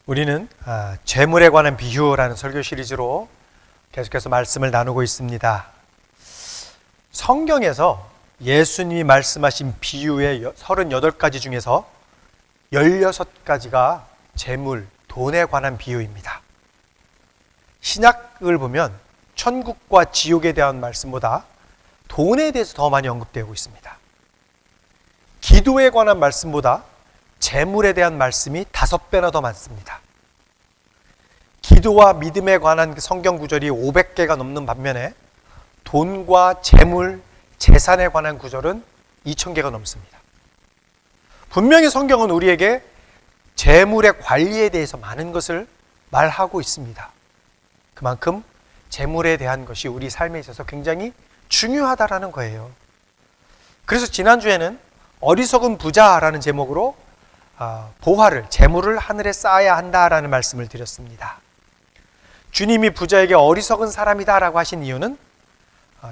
우리는 재물에 관한 비유라는 설교 시리즈로 계속해서 말씀을 나누고 있습니다. 성경에서 예수님이 말씀하신 비유의 38가지 중에서 16가지가 재물, 돈에 관한 비유입니다. 신약을 보면 천국과 지옥에 대한 말씀보다 돈에 대해서 더 많이 언급되고 있습니다. 기도에 관한 말씀보다 재물에 대한 말씀이 5배나 더 많습니다. 기도와 믿음에 관한 성경 구절이 500개가 넘는 반면에 돈과 재물, 재산에 관한 구절은 2000개가 넘습니다. 분명히 성경은 우리에게 재물의 관리에 대해서 많은 것을 말하고 있습니다. 그만큼 재물에 대한 것이 우리 삶에 있어서 굉장히 중요하다라는 거예요. 그래서 지난주에는 어리석은 부자라는 제목으로 보화를, 재물을 하늘에 쌓아야 한다라는 말씀을 드렸습니다. 주님이 부자에게 어리석은 사람이다라고 하신 이유는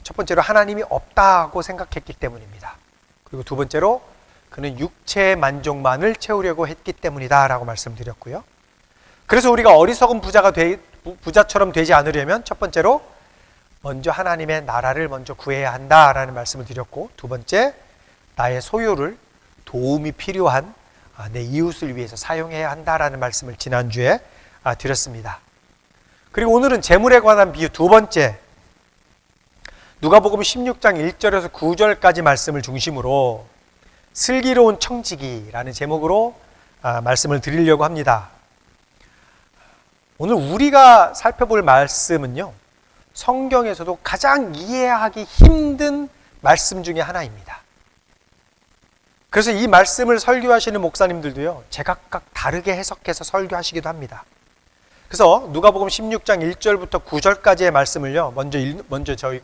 첫 번째로 하나님이 없다고 생각했기 때문입니다. 그리고 두 번째로 그는 육체의 만족만을 채우려고 했기 때문이다라고 말씀드렸고요. 그래서 우리가 어리석은 부자처럼 되지 않으려면 첫 번째로 먼저 하나님의 나라를 먼저 구해야 한다라는 말씀을 드렸고, 두 번째, 나의 소유를 도움이 필요한 내 이웃을 위해서 사용해야 한다라는 말씀을 지난주에 드렸습니다. 그리고 오늘은 재물에 관한 비유 두 번째, 누가복음 16장 1절에서 9절까지 말씀을 중심으로 슬기로운 청지기라는 제목으로 말씀을 드리려고 합니다. 오늘 우리가 살펴볼 말씀은요, 성경에서도 가장 이해하기 힘든 말씀 중에 하나입니다. 그래서 이 말씀을 설교하시는 목사님들도요, 제각각 다르게 해석해서 설교하시기도 합니다. 그래서 누가복음 16장 1절부터 9절까지의 말씀을요, 먼저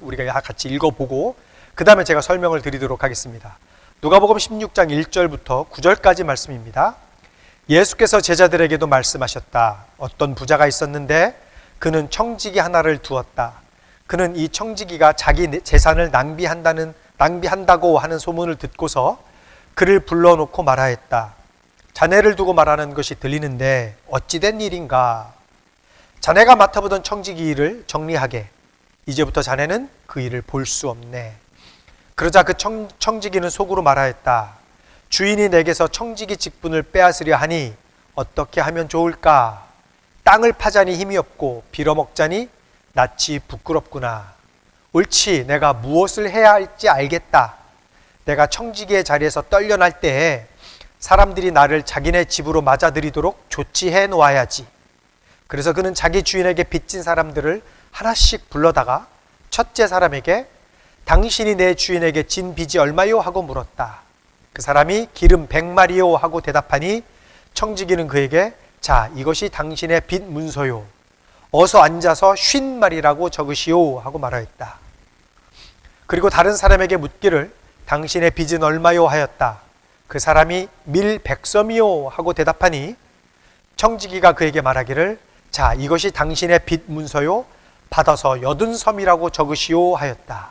우리가 같이 읽어보고 그 다음에 제가 설명을 드리도록 하겠습니다. 누가복음 16장 1절부터 9절까지 말씀입니다. 예수께서 제자들에게도 말씀하셨다. 어떤 부자가 있었는데 그는 청지기 하나를 두었다. 그는 이 청지기가 자기 재산을 낭비한다고 하는 소문을 듣고서 그를 불러놓고 말하였다. 자네를 두고 말하는 것이 들리는데 어찌된 일인가? 자네가 맡아보던 청지기 일을 정리하게. 이제부터 자네는 그 일을 볼 수 없네. 그러자 그 청지기는 속으로 말하였다. 주인이 내게서 청지기 직분을 빼앗으려 하니 어떻게 하면 좋을까? 땅을 파자니 힘이 없고 빌어먹자니 낯이 부끄럽구나. 옳지, 내가 무엇을 해야 할지 알겠다. 내가 청지기의 자리에서 떨려날 때에 사람들이 나를 자기네 집으로 맞아들이도록 조치해 놓아야지. 그래서 그는 자기 주인에게 빚진 사람들을 하나씩 불러다가 첫째 사람에게 당신이 내 주인에게 진 빚이 얼마요? 하고 물었다. 그 사람이 기름 100마리요 하고 대답하니 청지기는 그에게 자, 이것이 당신의 빚 문서요. 어서 앉아서 50마리라고 적으시오 하고 말하였다. 그리고 다른 사람에게 묻기를 당신의 빚은 얼마요? 하였다. 그 사람이 밀 100섬이요 하고 대답하니 청지기가 그에게 말하기를 자, 이것이 당신의 빚 문서요. 받아서 80섬이라고 적으시오 하였다.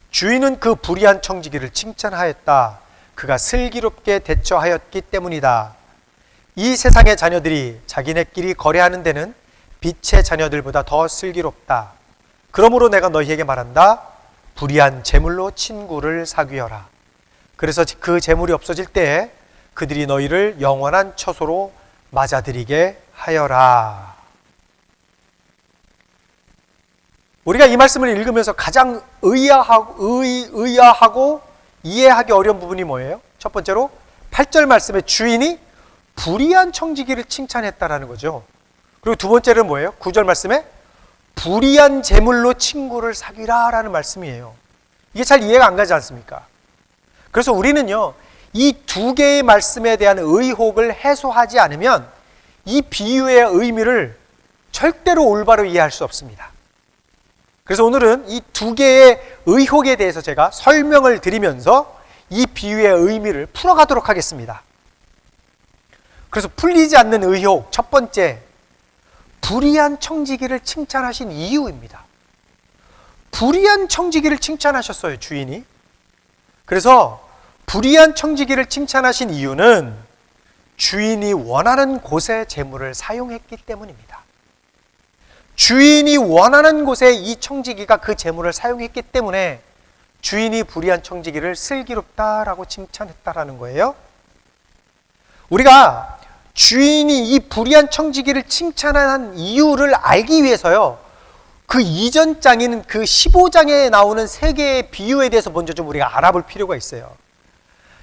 주인은 그 불의한 청지기를 칭찬하였다. 그가 슬기롭게 대처하였기 때문이다. 이 세상의 자녀들이 자기네끼리 거래하는 데는 빛의 자녀들보다 더 슬기롭다. 그러므로 내가 너희에게 말한다. 불의한 재물로 친구를 사귀어라. 그래서 그 재물이 없어질 때에 그들이 너희를 영원한 처소로 맞아들이게 하여라. 우리가 이 말씀을 읽으면서 가장 의아하고 이해하기 어려운 부분이 뭐예요? 첫 번째로 8절 말씀에 주인이 불의한 청지기를 칭찬했다라는 거죠. 그리고 두 번째는 뭐예요? 9절 말씀에 불의한 재물로 친구를 사귀라라는 말씀이에요. 이게 잘 이해가 안 가지 않습니까? 그래서 우리는요, 이 두 개의 말씀에 대한 의혹을 해소하지 않으면 이 비유의 의미를 절대로 올바로 이해할 수 없습니다. 그래서 오늘은 이 두 개의 의혹에 대해서 제가 설명을 드리면서 이 비유의 의미를 풀어가도록 하겠습니다. 그래서 풀리지 않는 의혹, 첫 번째, 불의한 청지기를 칭찬하신 이유입니다. 불의한 청지기를 칭찬하셨어요, 주인이. 그래서 불의한 청지기를 칭찬하신 이유는 주인이 원하는 곳에 재물을 사용했기 때문입니다. 주인이 원하는 곳에 이 청지기가 그 재물을 사용했기 때문에 주인이 불의한 청지기를 슬기롭다라고 칭찬했다라는 거예요. 우리가 주인이 이 불의한 청지기를 칭찬한 이유를 알기 위해서요, 그 이전 장인 그 15장에 나오는 세 개의 비유에 대해서 먼저 좀 우리가 알아볼 필요가 있어요.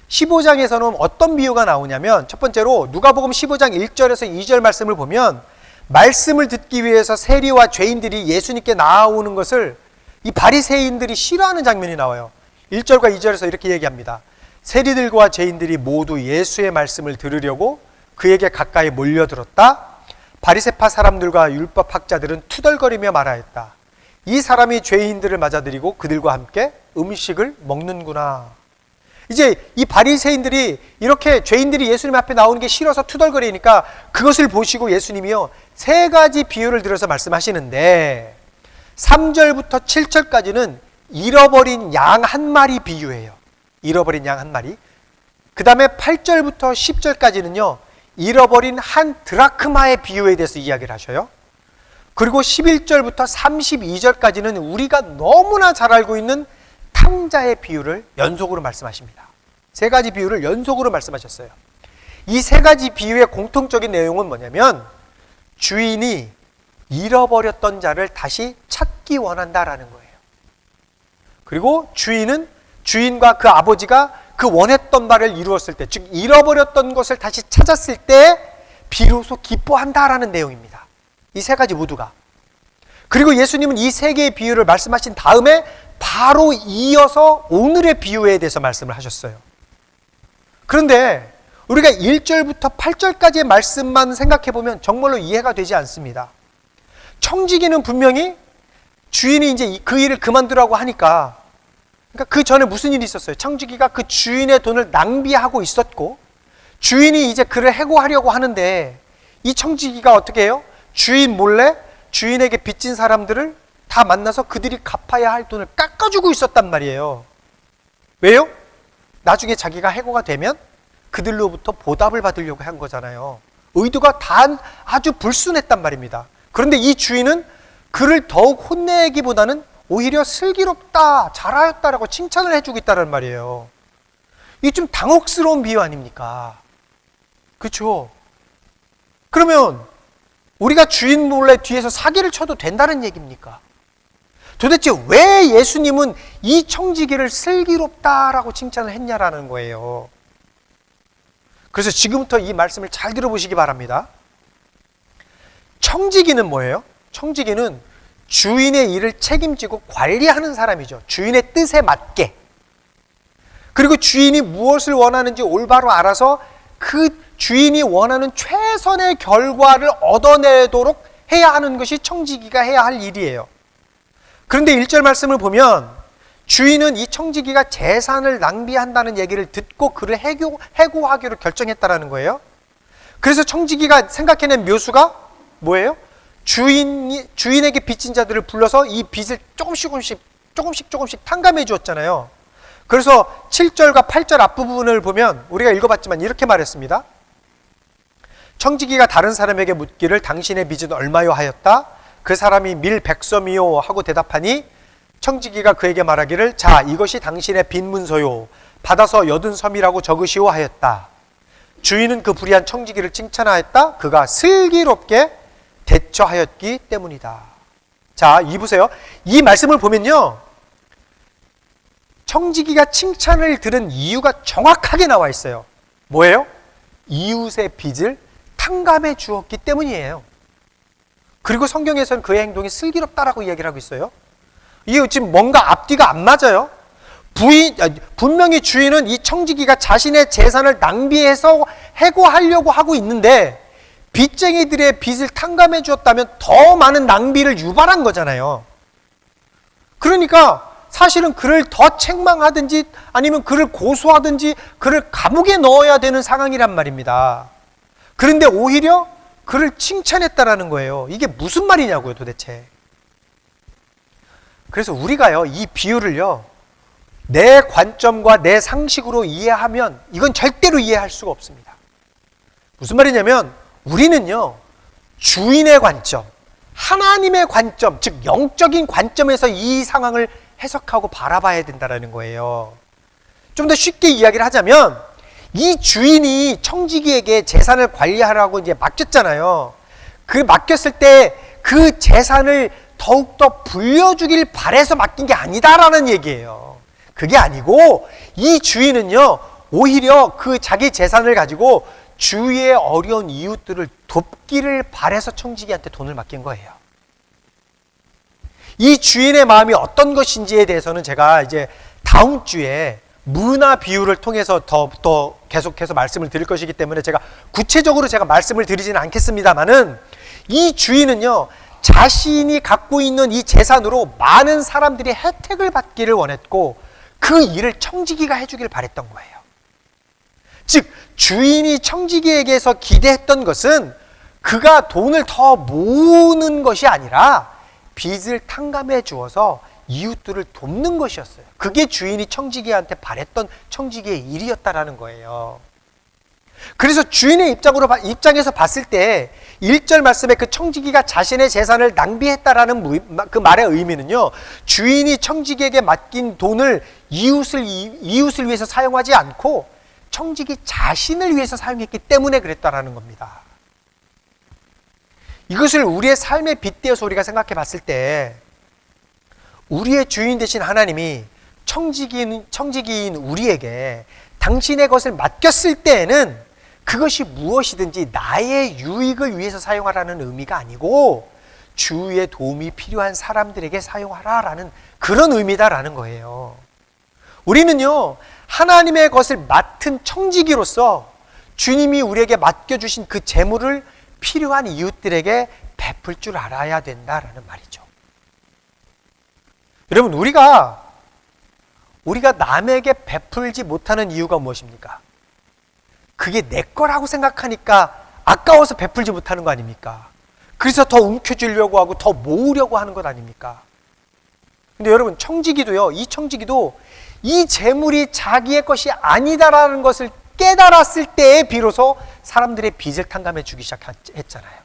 15장에서는 어떤 비유가 나오냐면, 첫 번째로 누가복음 15장 1절에서 2절 말씀을 보면, 말씀을 듣기 위해서 세리와 죄인들이 예수님께 나아오는 것을 이 바리새인들이 싫어하는 장면이 나와요. 1절과 2절에서 이렇게 얘기합니다. 세리들과 죄인들이 모두 예수의 말씀을 들으려고 그에게 가까이 몰려들었다. 바리새파 사람들과 율법학자들은 투덜거리며 말하였다. 이 사람이 죄인들을 맞아들이고 그들과 함께 음식을 먹는구나. 이제 이 바리새인들이 이렇게 죄인들이 예수님 앞에 나오는 게 싫어서 투덜거리니까 그것을 보시고 예수님이요, 세 가지 비유를 들어서 말씀하시는데, 3절부터 7절까지는 잃어버린 양 한 마리 비유예요. 잃어버린 양 한 마리. 그 다음에 8절부터 10절까지는요, 잃어버린 한 드라크마의 비유에 대해서 이야기를 하셔요. 그리고 11절부터 32절까지는 우리가 너무나 잘 알고 있는 탕자의 비유를 연속으로 말씀하십니다. 세 가지 비유를 연속으로 말씀하셨어요. 이 세 가지 비유의 공통적인 내용은 뭐냐면, 주인이 잃어버렸던 자를 다시 찾기 원한다라는 거예요. 그리고 주인과 그 아버지가 그 원했던 바를 이루었을 때, 즉 잃어버렸던 것을 다시 찾았을 때 비로소 기뻐한다라는 내용입니다. 이 세 가지 모두가. 그리고 예수님은 이 세 개의 비유를 말씀하신 다음에 바로 이어서 오늘의 비유에 대해서 말씀을 하셨어요. 그런데 우리가 1절부터 8절까지의 말씀만 생각해보면 정말로 이해가 되지 않습니다. 청지기는 분명히 주인이 이제 그 일을 그만두라고 하니까, 그러니까 그 전에 무슨 일이 있었어요? 청지기가 그 주인의 돈을 낭비하고 있었고, 주인이 이제 그를 해고하려고 하는데, 이 청지기가 어떻게 해요? 주인 몰래 주인에게 빚진 사람들을 다 만나서 그들이 갚아야 할 돈을 깎아주고 있었단 말이에요. 왜요? 나중에 자기가 해고가 되면 그들로부터 보답을 받으려고 한 거잖아요. 의도가 다 아주 불순했단 말입니다. 그런데 이 주인은 그를 더욱 혼내기보다는 오히려 슬기롭다, 잘하였다라고 칭찬을 해주고 있다는 말이에요. 이게 좀 당혹스러운 비유 아닙니까? 그렇죠? 그러면 우리가 주인 몰래 뒤에서 사기를 쳐도 된다는 얘기입니까? 도대체 왜 예수님은 이 청지기를 슬기롭다라고 칭찬을 했냐라는 거예요. 그래서 지금부터 이 말씀을 잘 들어보시기 바랍니다. 청지기는 뭐예요? 청지기는 주인의 일을 책임지고 관리하는 사람이죠. 주인의 뜻에 맞게. 그리고 주인이 무엇을 원하는지 올바로 알아서 그 주인이 원하는 최선의 결과를 얻어내도록 해야 하는 것이 청지기가 해야 할 일이에요. 그런데 1절 말씀을 보면 주인은 이 청지기가 재산을 낭비한다는 얘기를 듣고 그를 해고하기로 결정했다라는 거예요. 그래서 청지기가 생각해낸 묘수가 뭐예요? 주인에게 빚진 자들을 불러서 이 빚을 조금씩 탕감해 주었잖아요. 그래서 7절과 8절 앞부분을 보면 우리가 읽어봤지만 이렇게 말했습니다. 청지기가 다른 사람에게 묻기를 당신의 빚은 얼마요 하였다. 그 사람이 밀 100섬이요 하고 대답하니 청지기가 그에게 말하기를 자 이것이 당신의 빈문서요 받아서 80섬이라고 적으시오 하였다. 주인은 그 불의한 청지기를 칭찬하였다. 그가 슬기롭게 대처하였기 때문이다. 자, 이 보세요. 이 말씀을 보면요, 청지기가 칭찬을 들은 이유가 정확하게 나와 있어요. 뭐예요? 이웃의 빚을 탕감해 주었기 때문이에요. 그리고 성경에서는 그의 행동이 슬기롭다라고 이야기를 하고 있어요. 이게 지금 뭔가 앞뒤가 안 맞아요. 분명히 주인은 이 청지기가 자신의 재산을 낭비해서 해고하려고 하고 있는데 빚쟁이들의 빚을 탕감해 주었다면 더 많은 낭비를 유발한 거잖아요. 그러니까 사실은 그를 더 책망하든지 아니면 그를 고소하든지 그를 감옥에 넣어야 되는 상황이란 말입니다. 그런데 오히려 그를 칭찬했다라는 거예요. 이게 무슨 말이냐고요, 도대체. 그래서 우리가요, 이 비유를요, 내 관점과 내 상식으로 이해하면 이건 절대로 이해할 수가 없습니다. 무슨 말이냐면 우리는요, 주인의 관점, 하나님의 관점, 즉 영적인 관점에서 이 상황을 해석하고 바라봐야 된다는 거예요. 좀 더 쉽게 이야기를 하자면 이 주인이 청지기에게 재산을 관리하라고 이제 맡겼잖아요. 그 맡겼을 때 그 재산을 더욱더 불려주길 바래서 맡긴 게 아니다라는 얘기예요. 그게 아니고 이 주인은요, 오히려 그 자기 재산을 가지고 주위의 어려운 이웃들을 돕기를 바래서 청지기한테 돈을 맡긴 거예요. 이 주인의 마음이 어떤 것인지에 대해서는 제가 이제 다음 주에 문화 비유를 통해서 더 계속해서 말씀을 드릴 것이기 때문에 제가 구체적으로 제가 말씀을 드리지는 않겠습니다만은 이 주인은요, 자신이 갖고 있는 이 재산으로 많은 사람들이 혜택을 받기를 원했고 그 일을 청지기가 해주길 바랬던 거예요. 즉 주인이 청지기에게서 기대했던 것은 그가 돈을 더 모으는 것이 아니라 빚을 탕감해 주어서 이웃들을 돕는 것이었어요. 그게 주인이 청지기한테 바랬던 청지기의 일이었다라는 거예요. 그래서 주인의 입장에서 봤을 때 1절 말씀에 그 청지기가 자신의 재산을 낭비했다라는 그 말의 의미는요, 주인이 청지기에게 맡긴 돈을 이웃을 위해서 사용하지 않고 청지기 자신을 위해서 사용했기 때문에 그랬다라는 겁니다. 이것을 우리의 삶에 빗대어서 우리가 생각해 봤을 때 우리의 주인 되신 하나님이 청지기인 우리에게 당신의 것을 맡겼을 때에는 그것이 무엇이든지 나의 유익을 위해서 사용하라는 의미가 아니고 주위의 도움이 필요한 사람들에게 사용하라라는 그런 의미다라는 거예요. 우리는요, 하나님의 것을 맡은 청지기로서 주님이 우리에게 맡겨주신 그 재물을 필요한 이웃들에게 베풀 줄 알아야 된다라는 말이죠. 여러분, 우리가 남에게 베풀지 못하는 이유가 무엇입니까? 그게 내 거라고 생각하니까 아까워서 베풀지 못하는 거 아닙니까? 그래서 더 움켜쥐려고 하고 더 모으려고 하는 것 아닙니까? 근데 여러분, 청지기도요, 이 청지기도 이 재물이 자기의 것이 아니다라는 것을 깨달았을 때에 비로소 사람들의 빚을 탕감해 주기 시작했잖아요.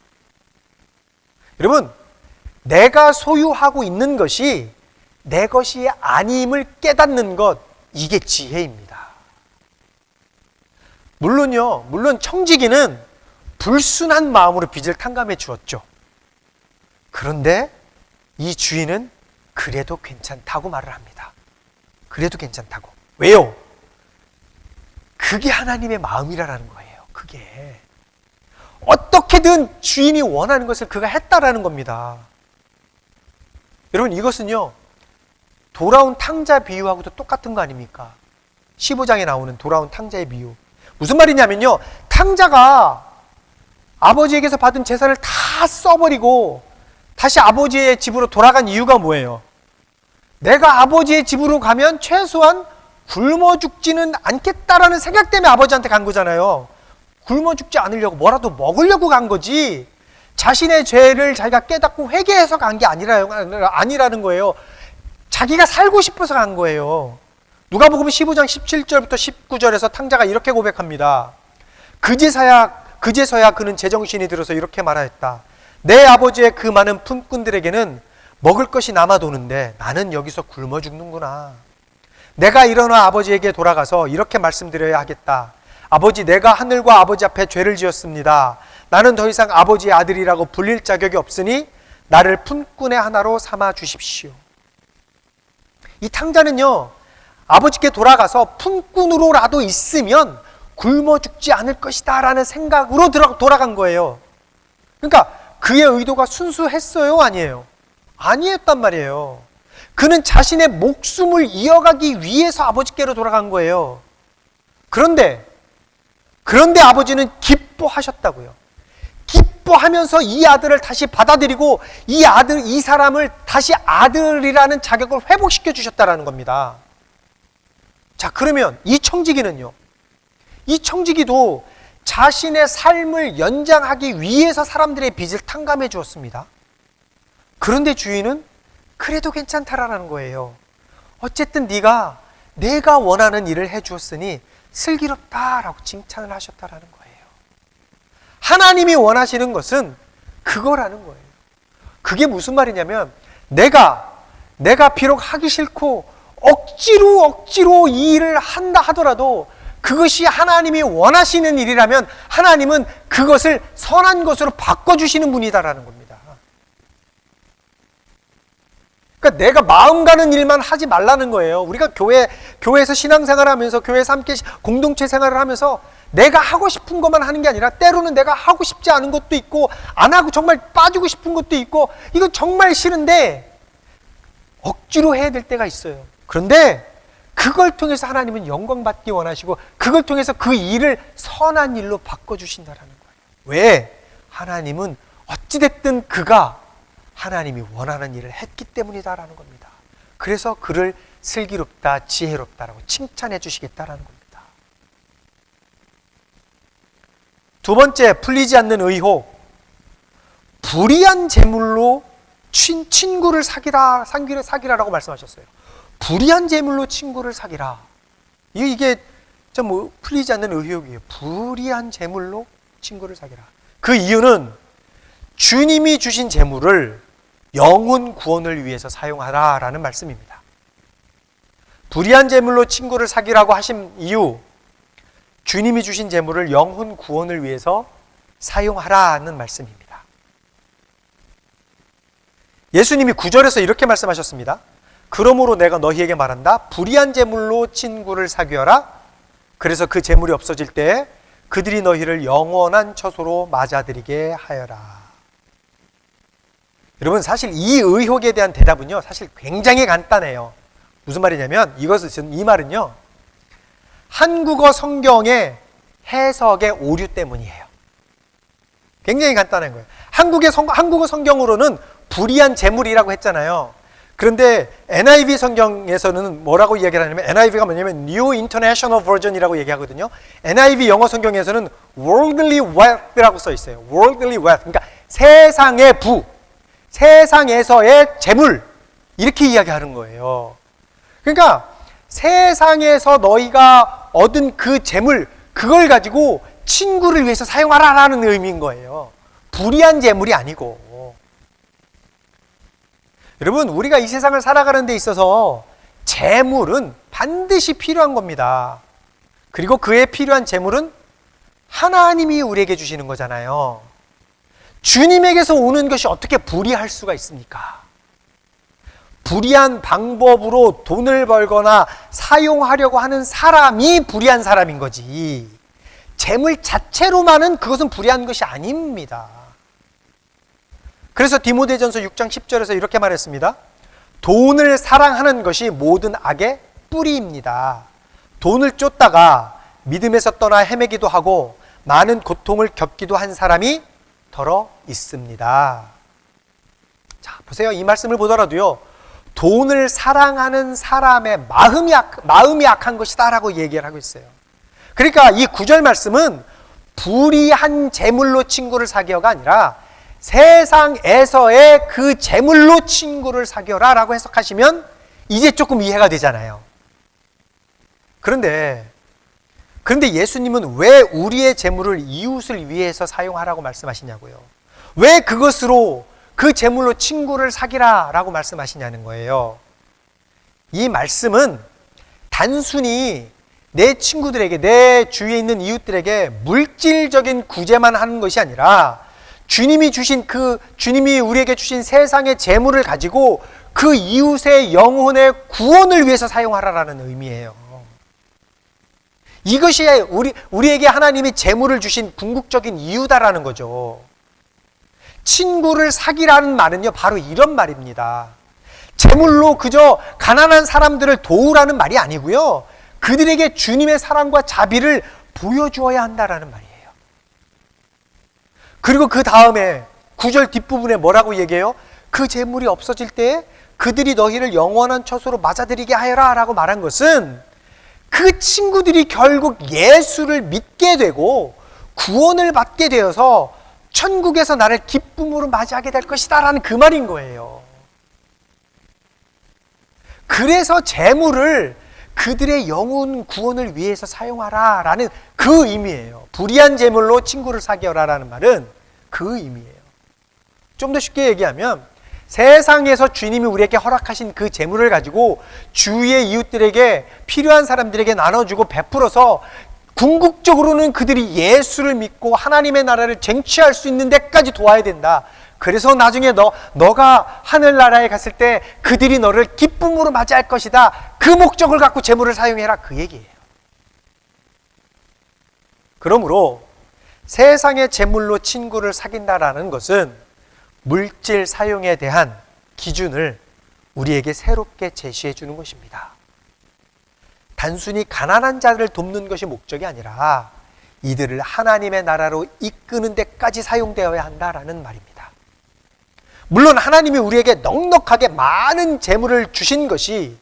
여러분, 내가 소유하고 있는 것이 내 것이 아님을 깨닫는 것, 이게 지혜입니다. 물론 청지기는 불순한 마음으로 빚을 탕감해 주었죠. 그런데 이 주인은 그래도 괜찮다고 말을 합니다. 그래도 괜찮다고. 왜요? 그게 하나님의 마음이라는 거예요. 그게 어떻게든 주인이 원하는 것을 그가 했다라는 겁니다. 여러분, 이것은요, 돌아온 탕자 비유하고도 똑같은 거 아닙니까? 15장에 나오는 돌아온 탕자의 비유. 무슨 말이냐면요, 탕자가 아버지에게서 받은 재산을 다 써버리고 다시 아버지의 집으로 돌아간 이유가 뭐예요? 내가 아버지의 집으로 가면 최소한 굶어 죽지는 않겠다라는 생각 때문에 아버지한테 간 거잖아요. 굶어 죽지 않으려고 뭐라도 먹으려고 간 거지, 자신의 죄를 자기가 깨닫고 회개해서 간 게 아니라는 거예요. 자기가 살고 싶어서 간 거예요. 누가복음 15장 17절부터 19절에서 탕자가 이렇게 고백합니다. 그제서야 그는 제정신이 들어서 이렇게 말하였다. 내 아버지의 그 많은 품꾼들에게는 먹을 것이 남아도는데 나는 여기서 굶어 죽는구나. 내가 일어나 아버지에게 돌아가서 이렇게 말씀드려야 하겠다. 아버지, 내가 하늘과 아버지 앞에 죄를 지었습니다. 나는 더 이상 아버지의 아들이라고 불릴 자격이 없으니 나를 품꾼의 하나로 삼아 주십시오. 이 탕자는요, 아버지께 돌아가서 품꾼으로라도 있으면 굶어 죽지 않을 것이다 라는 생각으로 돌아간 거예요. 그러니까 그의 의도가 순수했어요? 아니에요? 아니었단 말이에요. 그는 자신의 목숨을 이어가기 위해서 아버지께로 돌아간 거예요. 그런데 아버지는 기뻐하셨다고요. 기뻐하면서 이 아들을 다시 받아들이고 이 사람을 다시 아들이라는 자격을 회복시켜 주셨다라는 겁니다. 자, 그러면 이 청지기는요, 이 청지기도 자신의 삶을 연장하기 위해서 사람들의 빚을 탕감해 주었습니다. 그런데 주인은 그래도 괜찮다라는 거예요. 어쨌든 내가 원하는 일을 해 주었으니 슬기롭다라고 칭찬을 하셨다라는 거예요. 하나님이 원하시는 것은 그거라는 거예요. 그게 무슨 말이냐면 내가 비록 하기 싫고 억지로 이 일을 한다 하더라도 그것이 하나님이 원하시는 일이라면 하나님은 그것을 선한 것으로 바꿔주시는 분이다라는 겁니다. 그러니까 내가 마음 가는 일만 하지 말라는 거예요. 우리가 교회에서 신앙생활을 하면서 교회에서 함께 공동체 생활을 하면서 내가 하고 싶은 것만 하는 게 아니라 때로는 내가 하고 싶지 않은 것도 있고 안 하고 정말 빠지고 싶은 것도 있고 이건 정말 싫은데 억지로 해야 될 때가 있어요. 그런데 그걸 통해서 하나님은 영광 받기 원하시고 그걸 통해서 그 일을 선한 일로 바꿔주신다라는 거예요. 왜? 하나님은 어찌됐든 그가 하나님이 원하는 일을 했기 때문이다라는 겁니다. 그래서 그를 슬기롭다, 지혜롭다라고 칭찬해 주시겠다라는 겁니다. 두 번째, 풀리지 않는 의혹. 불의한 재물로 친구를 사기라라고 말씀하셨어요. 불의한 재물로 친구를 사기라. 이게 좀 풀리지 않는 의혹이에요. 불의한 재물로 친구를 사기라. 그 이유는 주님이 주신 재물을 영혼 구원을 위해서 사용하라라는 말씀입니다. 불의한 재물로 친구를 사기라고 하신 이유, 주님이 주신 재물을 영혼 구원을 위해서 사용하라는 말씀입니다. 예수님이 9절에서 이렇게 말씀하셨습니다. 그러므로 내가 너희에게 말한다. 불의한 재물로 친구를 사귀어라. 그래서 그 재물이 없어질 때 그들이 너희를 영원한 처소로 맞아들이게 하여라. 여러분, 사실 이 의혹에 대한 대답은요, 사실 굉장히 간단해요. 무슨 말이냐면 이 말은요, 한국어 성경의 해석의 오류 때문이에요. 굉장히 간단한 거예요. 한국어 성경으로는 불의한 재물이라고 했잖아요. 그런데 NIV 성경에서는 뭐라고 이야기를 하냐면, NIV가 뭐냐면 New International Version이라고 얘기하거든요. NIV 영어 성경에서는 worldly wealth라고 써 있어요. worldly wealth. 그러니까 세상의 부, 세상에서의 재물, 이렇게 이야기하는 거예요. 그러니까 세상에서 너희가 얻은 그 재물, 그걸 가지고 친구를 위해서 사용하라라는 의미인 거예요. 불의한 재물이 아니고. 여러분, 우리가 이 세상을 살아가는 데 있어서 재물은 반드시 필요한 겁니다. 그리고 그에 필요한 재물은 하나님이 우리에게 주시는 거잖아요. 주님에게서 오는 것이 어떻게 불의할 수가 있습니까? 불의한 방법으로 돈을 벌거나 사용하려고 하는 사람이 불의한 사람인 거지, 재물 자체로만은 그것은 불의한 것이 아닙니다. 그래서 디모데전서 6장 10절에서 이렇게 말했습니다. 돈을 사랑하는 것이 모든 악의 뿌리입니다. 돈을 쫓다가 믿음에서 떠나 헤매기도 하고 많은 고통을 겪기도 한 사람이 더러 있습니다. 자, 보세요. 이 말씀을 보더라도요, 돈을 사랑하는 사람의 마음이 악한 것이다라고 얘기를 하고 있어요. 그러니까 이 9절 말씀은 불의한 재물로 친구를 사귀어가 아니라 세상에서의 그 재물로 친구를 사귀어라 라고 해석하시면 이제 조금 이해가 되잖아요. 그런데 예수님은 왜 우리의 재물을 이웃을 위해서 사용하라고 말씀하시냐고요. 왜 그것으로, 그 재물로 친구를 사귀라 라고 말씀하시냐는 거예요. 이 말씀은 단순히 내 친구들에게, 내 주위에 있는 이웃들에게 물질적인 구제만 하는 것이 아니라 주님이 우리에게 주신 세상의 재물을 가지고 그 이웃의 영혼의 구원을 위해서 사용하라라는 의미예요. 이것이 우리에게 하나님이 재물을 주신 궁극적인 이유다라는 거죠. 친구를 사귀라는 말은요, 바로 이런 말입니다. 재물로 그저 가난한 사람들을 도우라는 말이 아니고요, 그들에게 주님의 사랑과 자비를 보여주어야 한다라는 말이에요. 그리고 그 다음에 9절 뒷부분에 뭐라고 얘기해요? 그 재물이 없어질 때 그들이 너희를 영원한 처소로 맞아들이게 하여라 라고 말한 것은 그 친구들이 결국 예수를 믿게 되고 구원을 받게 되어서 천국에서 나를 기쁨으로 맞이하게 될 것이다 라는 그 말인 거예요. 그래서 재물을 그들의 영혼 구원을 위해서 사용하라 라는 그 의미예요. 불의한 재물로 친구를 사귀어라 라는 말은 그 의미예요. 좀 더 쉽게 얘기하면 세상에서 주님이 우리에게 허락하신 그 재물을 가지고 주위의 이웃들에게 필요한 사람들에게 나눠주고 베풀어서 궁극적으로는 그들이 예수를 믿고 하나님의 나라를 쟁취할 수 있는 데까지 도와야 된다. 그래서 나중에 너가 하늘나라에 갔을 때 그들이 너를 기쁨으로 맞이할 것이다. 그 목적을 갖고 재물을 사용해라. 그 얘기예요. 그러므로 세상의 재물로 친구를 사귄다라는 것은 물질 사용에 대한 기준을 우리에게 새롭게 제시해 주는 것입니다. 단순히 가난한 자를 돕는 것이 목적이 아니라 이들을 하나님의 나라로 이끄는 데까지 사용되어야 한다라는 말입니다. 물론 하나님이 우리에게 넉넉하게 많은 재물을 주신 것이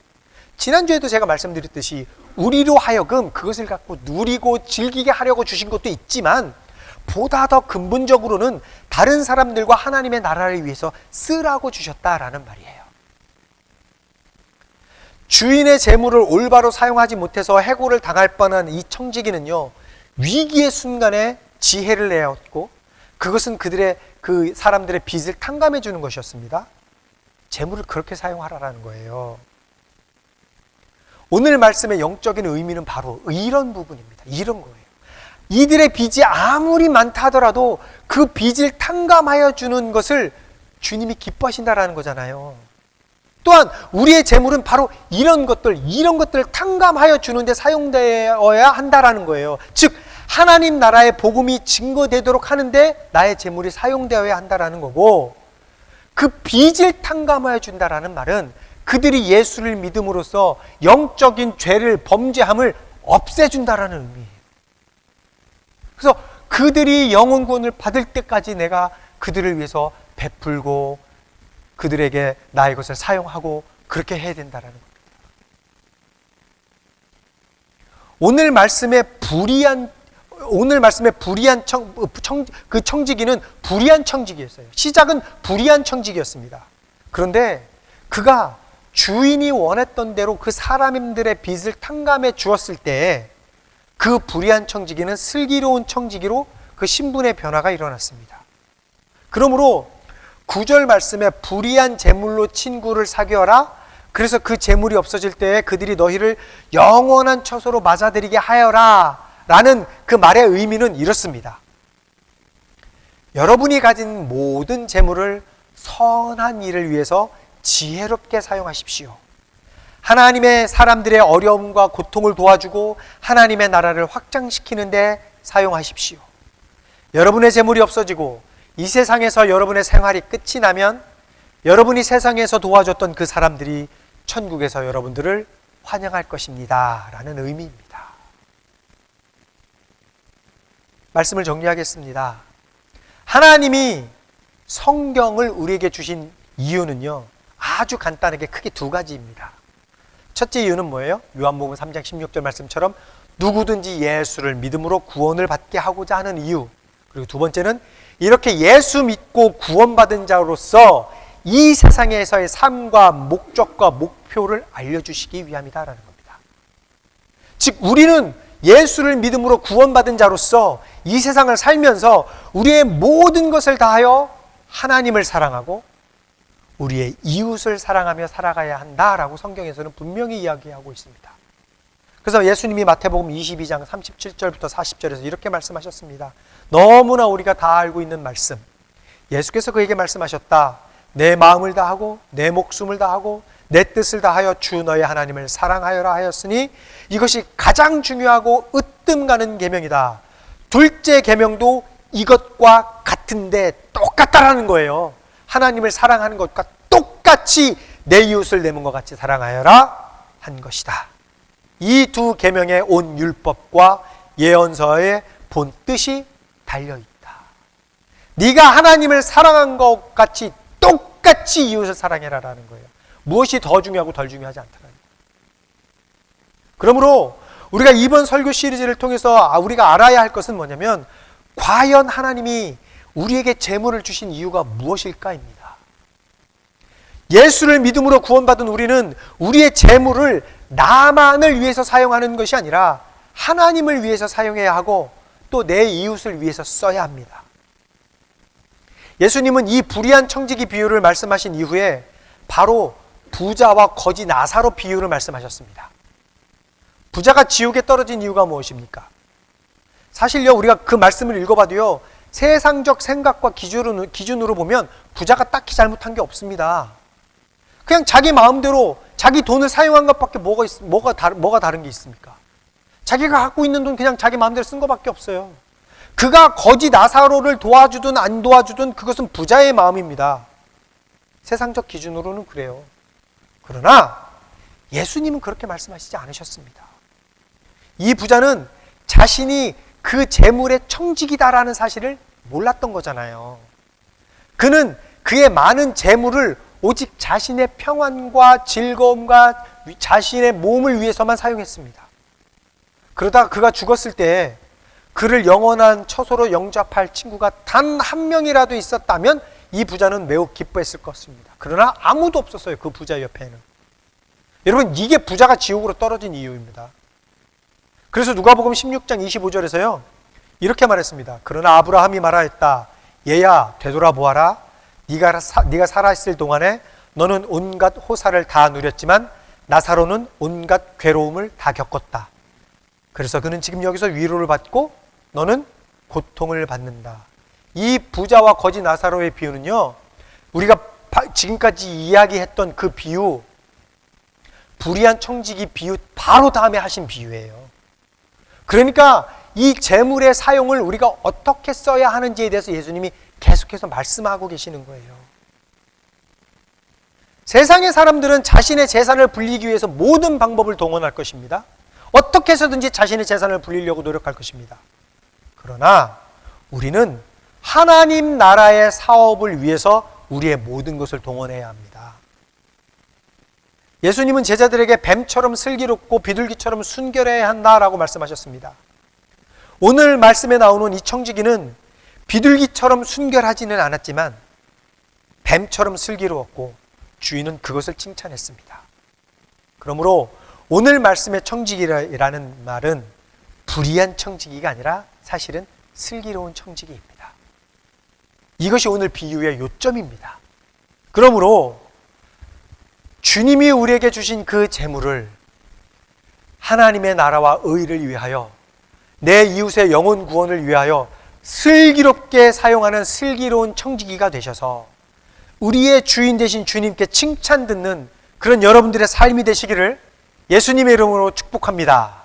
지난주에도 제가 말씀드렸듯이 우리로 하여금 그것을 갖고 누리고 즐기게 하려고 주신 것도 있지만 보다 더 근본적으로는 다른 사람들과 하나님의 나라를 위해서 쓰라고 주셨다라는 말이에요. 주인의 재물을 올바로 사용하지 못해서 해고를 당할 뻔한 이 청지기는요, 위기의 순간에 지혜를 내었고 그것은 그 사람들의 빚을 탕감해 주는 것이었습니다. 재물을 그렇게 사용하라라는 거예요. 오늘 말씀의 영적인 의미는 바로 이런 부분입니다. 이런 거예요. 이들의 빚이 아무리 많다 하더라도 그 빚을 탕감하여 주는 것을 주님이 기뻐하신다라는 거잖아요. 또한 우리의 재물은 바로 이런 것들을 탕감하여 주는데 사용되어야 한다라는 거예요. 즉 하나님 나라의 복음이 증거되도록 하는데 나의 재물이 사용되어야 한다라는 거고, 그 빚을 탕감하여 준다라는 말은 그들이 예수를 믿음으로써 영적인 죄를 범죄함을 없애준다라는 의미예요. 그래서 그들이 영혼 구원을 받을 때까지 내가 그들을 위해서 베풀고 그들에게 나의 것을 사용하고 그렇게 해야 된다라는 겁니다. 오늘 말씀의 불의한 그 청지기는 불의한 청지기였어요. 시작은 불의한 청지기였습니다. 그런데 그가 주인이 원했던 대로 그 사람들의 빚을 탕감해 주었을 때 그 불의한 청지기는 슬기로운 청지기로 그 신분의 변화가 일어났습니다. 그러므로 9절 말씀에 불의한 재물로 친구를 사귀어라. 그래서 그 재물이 없어질 때 그들이 너희를 영원한 처소로 맞아들이게 하여라 라는 그 말의 의미는 이렇습니다. 여러분이 가진 모든 재물을 선한 일을 위해서 지혜롭게 사용하십시오. 하나님의 사람들의 어려움과 고통을 도와주고 하나님의 나라를 확장시키는 데 사용하십시오. 여러분의 재물이 없어지고 이 세상에서 여러분의 생활이 끝이 나면 여러분이 세상에서 도와줬던 그 사람들이 천국에서 여러분들을 환영할 것입니다 라는 의미입니다. 말씀을 정리하겠습니다. 하나님이 성경을 우리에게 주신 이유는요, 아주 간단하게 크게 두 가지입니다. 첫째 이유는 뭐예요? 요한복음 3장 16절 말씀처럼 누구든지 예수를 믿음으로 구원을 받게 하고자 하는 이유. 그리고 두 번째는 이렇게 예수 믿고 구원받은 자로서 이 세상에서의 삶과 목적과 목표를 알려주시기 위함이다라는 겁니다. 즉 우리는 예수를 믿음으로 구원받은 자로서 이 세상을 살면서 우리의 모든 것을 다하여 하나님을 사랑하고 우리의 이웃을 사랑하며 살아가야 한다라고 성경에서는 분명히 이야기하고 있습니다. 그래서 예수님이 마태복음 22장 37절부터 40절에서 이렇게 말씀하셨습니다. 너무나 우리가 다 알고 있는 말씀. 예수께서 그에게 말씀하셨다. 내 마음을 다하고 내 목숨을 다하고 내 뜻을 다하여 주 너의 하나님을 사랑하여라 하였으니 이것이 가장 중요하고 으뜸 가는 계명이다. 둘째 계명도 이것과 같은데 똑같다라는 거예요. 하나님을 사랑하는 것과 똑같이 내 이웃을 내 몸과 같이 사랑하여라 한 것이다. 이 두 계명에 온 율법과 예언서의 본 뜻이 달려있다. 네가 하나님을 사랑한 것 같이 똑같이 이웃을 사랑해라라는 거예요. 무엇이 더 중요하고 덜 중요하지 않다는 거예요. 그러므로 우리가 이번 설교 시리즈를 통해서 우리가 알아야 할 것은 뭐냐면 과연 하나님이 우리에게 재물을 주신 이유가 무엇일까입니다. 예수를 믿음으로 구원받은 우리는 우리의 재물을 나만을 위해서 사용하는 것이 아니라 하나님을 위해서 사용해야 하고 또 내 이웃을 위해서 써야 합니다. 예수님은 이 불의한 청지기 비유를 말씀하신 이후에 바로 부자와 거지 나사로 비유를 말씀하셨습니다. 부자가 지옥에 떨어진 이유가 무엇입니까? 사실요, 우리가 그 말씀을 읽어봐도요, 세상적 생각과 기준으로 보면 부자가 딱히 잘못한 게 없습니다. 그냥 자기 마음대로 자기 돈을 사용한 것밖에 뭐가 다른 게 있습니까? 자기가 갖고 있는 돈 그냥 자기 마음대로 쓴 것밖에 없어요. 그가 거지 나사로를 도와주든 안 도와주든 그것은 부자의 마음입니다. 세상적 기준으로는 그래요. 그러나 예수님은 그렇게 말씀하시지 않으셨습니다. 이 부자는 자신이 그 재물의 청지기다라는 사실을 몰랐던 거잖아요. 그는 그의 많은 재물을 오직 자신의 평안과 즐거움과 자신의 몸을 위해서만 사용했습니다. 그러다가 그가 죽었을 때 그를 영원한 처소로 영접할 친구가 단 한 명이라도 있었다면 이 부자는 매우 기뻐했을 것입니다. 그러나 아무도 없었어요, 그 부자 옆에는. 여러분, 이게 부자가 지옥으로 떨어진 이유입니다. 그래서 누가복음 16장 25절에서요 이렇게 말했습니다. 그러나 아브라함이 말하였다. 얘야, 되돌아보아라. 네가 살아있을 동안에 너는 온갖 호사를 다 누렸지만 나사로는 온갖 괴로움을 다 겪었다. 그래서 그는 지금 여기서 위로를 받고 너는 고통을 받는다. 이 부자와 거지 나사로의 비유는요, 우리가 지금까지 이야기했던 그 비유, 불의한 청지기 비유 바로 다음에 하신 비유예요. 그러니까 이 재물의 사용을 우리가 어떻게 써야 하는지에 대해서 예수님이 계속해서 말씀하고 계시는 거예요. 세상의 사람들은 자신의 재산을 불리기 위해서 모든 방법을 동원할 것입니다. 어떻게 해서든지 자신의 재산을 불리려고 노력할 것입니다. 그러나 우리는 하나님 나라의 사업을 위해서 우리의 모든 것을 동원해야 합니다. 예수님은 제자들에게 뱀처럼 슬기롭고 비둘기처럼 순결해야 한다라고 말씀하셨습니다. 오늘 말씀에 나오는 이 청지기는 비둘기처럼 순결하지는 않았지만 뱀처럼 슬기로웠고 주인은 그것을 칭찬했습니다. 그러므로 오늘 말씀의 청지기라는 말은 불의한 청지기가 아니라 사실은 슬기로운 청지기입니다. 이것이 오늘 비유의 요점입니다. 그러므로 주님이 우리에게 주신 그 재물을 하나님의 나라와 의를 위하여 내 이웃의 영혼 구원을 위하여 슬기롭게 사용하는 슬기로운 청지기가 되셔서 우리의 주인 되신 주님께 칭찬 듣는 그런 여러분들의 삶이 되시기를 예수님의 이름으로 축복합니다.